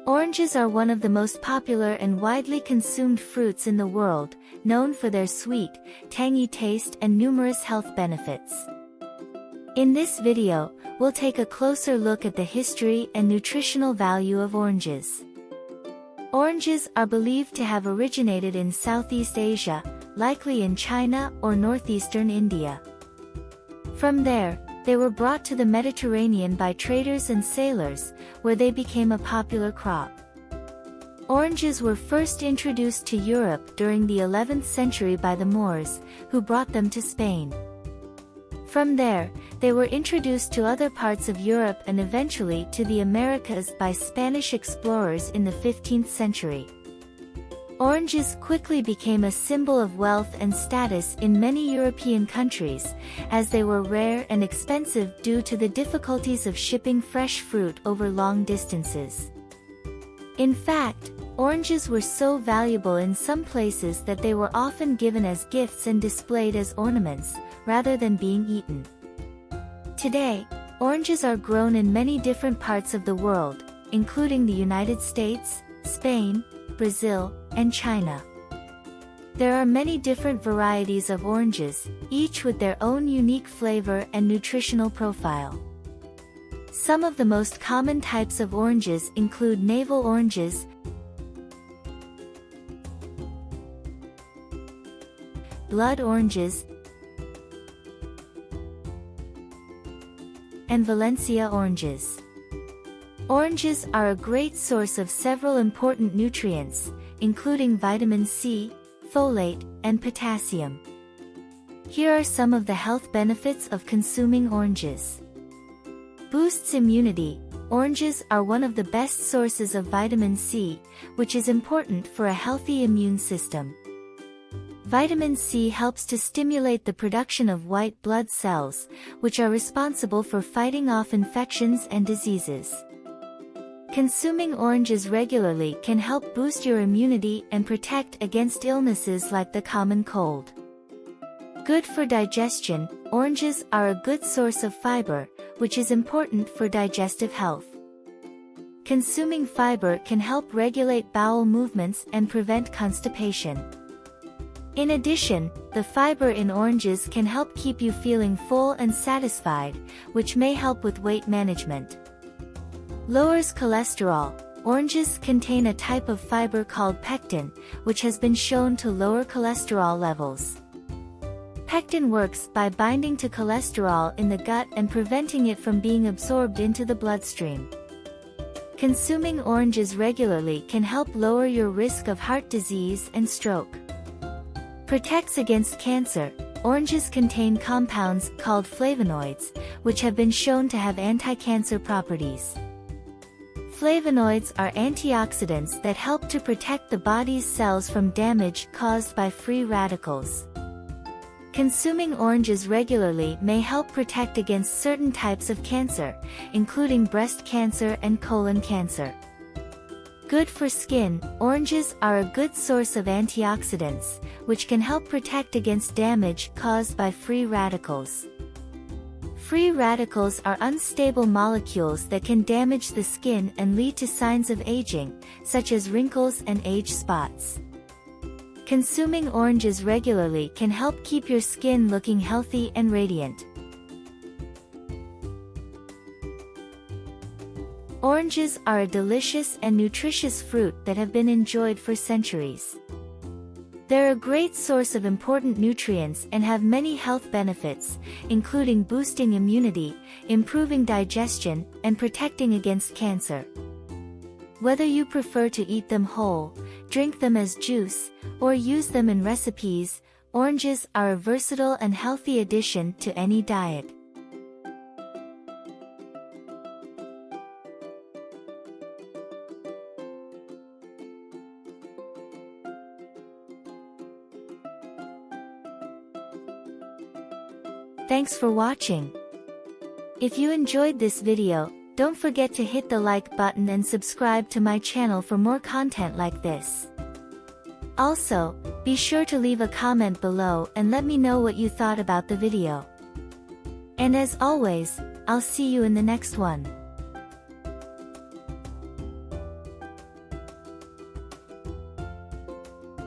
Oranges are one of the most popular and widely consumed fruits in the world, known for their sweet, tangy taste and numerous health benefits. In this video, we'll take a closer look at the history and nutritional value of oranges. Oranges are believed to have originated in Southeast Asia, likely in China or northeastern India. From there, they were brought to the Mediterranean by traders and sailors, where they became a popular crop. Oranges were first introduced to Europe during the 11th century by the Moors, who brought them to Spain. From there, they were introduced to other parts of Europe and eventually to the Americas by Spanish explorers in the 15th century. Oranges quickly became a symbol of wealth and status in many European countries, as they were rare and expensive due to the difficulties of shipping fresh fruit over long distances. In fact, oranges were so valuable in some places that they were often given as gifts and displayed as ornaments, rather than being eaten. Today, oranges are grown in many different parts of the world, including the United States, Spain, Brazil, and China. There are many different varieties of oranges, each with their own unique flavor and nutritional profile. Some of the most common types of oranges include navel oranges, blood oranges, and Valencia oranges. Oranges are a great source of several important nutrients, including vitamin C, folate, and potassium. Here are some of the health benefits of consuming oranges. Boosts immunity. Oranges are one of the best sources of vitamin C, which is important for a healthy immune system. Vitamin C helps to stimulate the production of white blood cells, which are responsible for fighting off infections and diseases. Consuming oranges regularly can help boost your immunity and protect against illnesses like the common cold. Good for digestion. Oranges are a good source of fiber, which is important for digestive health. Consuming fiber can help regulate bowel movements and prevent constipation. In addition, the fiber in oranges can help keep you feeling full and satisfied, which may help with weight management. Lowers cholesterol. Oranges contain a type of fiber called pectin, which has been shown to lower cholesterol levels. Pectin works by binding to cholesterol in the gut and preventing it from being absorbed into the bloodstream. Consuming oranges regularly can help lower your risk of heart disease and stroke. Protects against cancer. Oranges contain compounds called flavonoids, which have been shown to have anti-cancer properties. Flavonoids are antioxidants that help to protect the body's cells from damage caused by free radicals. Consuming oranges regularly may help protect against certain types of cancer, including breast cancer and colon cancer. Good for skin. Oranges are a good source of antioxidants, which can help protect against damage caused by free radicals. Free radicals are unstable molecules that can damage the skin and lead to signs of aging, such as wrinkles and age spots. Consuming oranges regularly can help keep your skin looking healthy and radiant. Oranges are a delicious and nutritious fruit that have been enjoyed for centuries. They're a great source of important nutrients and have many health benefits, including boosting immunity, improving digestion, and protecting against cancer. Whether you prefer to eat them whole, drink them as juice, or use them in recipes, oranges are a versatile and healthy addition to any diet. Thanks for watching. If you enjoyed this video, don't forget to hit the like button and subscribe to my channel for more content like this. Also, be sure to leave a comment below and let me know what you thought about the video. And as always, I'll see you in the next one.